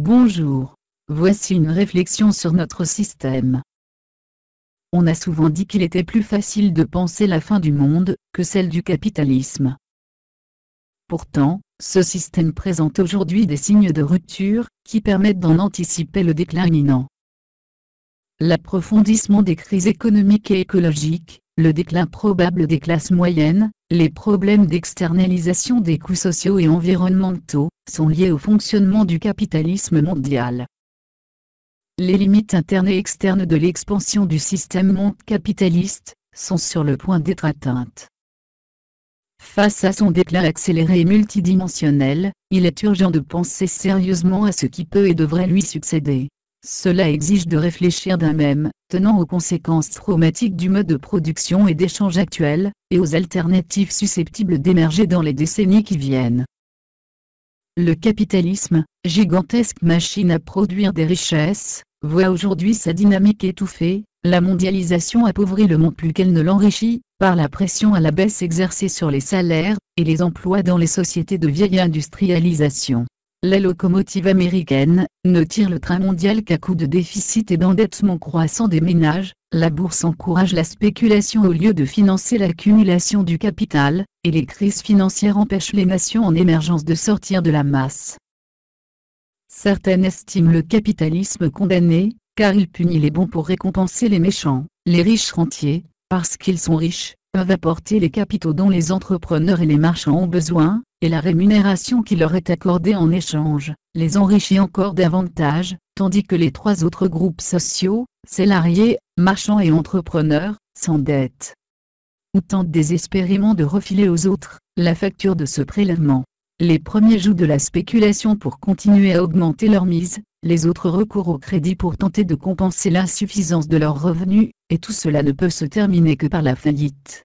Bonjour. Voici une réflexion sur notre système. On a souvent dit qu'il était plus facile de penser la fin du monde que celle du capitalisme. Pourtant, ce système présente aujourd'hui des signes de rupture qui permettent d'en anticiper le déclin imminent. L'approfondissement des crises économiques et écologiques, le déclin probable des classes moyennes, les problèmes d'externalisation des coûts sociaux et environnementaux, sont liés au fonctionnement du capitalisme mondial. Les limites internes et externes de l'expansion du système monde capitaliste sont sur le point d'être atteintes. Face à son déclin accéléré et multidimensionnel, il est urgent de penser sérieusement à ce qui peut et devrait lui succéder. Cela exige de réfléchir d'un même, tenant aux conséquences traumatiques du mode de production et d'échange actuel, et aux alternatives susceptibles d'émerger dans les décennies qui viennent. Le capitalisme, gigantesque machine à produire des richesses, voit aujourd'hui sa dynamique étouffée, la mondialisation appauvrit le monde plus qu'elle ne l'enrichit, par la pression à la baisse exercée sur les salaires, et les emplois dans les sociétés de vieille industrialisation. La locomotive américaine ne tire le train mondial qu'à coups de déficit et d'endettement croissant des ménages, la bourse encourage la spéculation au lieu de financer l'accumulation du capital, et les crises financières empêchent les nations en émergence de sortir de la masse. Certaines estiment le capitalisme condamné, car il punit les bons pour récompenser les méchants. Les riches rentiers, parce qu'ils sont riches, peuvent apporter les capitaux dont les entrepreneurs et les marchands ont besoin, et la rémunération qui leur est accordée en échange, les enrichit encore davantage, tandis que les trois autres groupes sociaux, salariés, marchands et entrepreneurs, s'endettent. Ou tentent désespérément de refiler aux autres la facture de ce prélèvement. Les premiers jouent de la spéculation pour continuer à augmenter leur mise, les autres recourent au crédit pour tenter de compenser l'insuffisance de leurs revenus, et tout cela ne peut se terminer que par la faillite.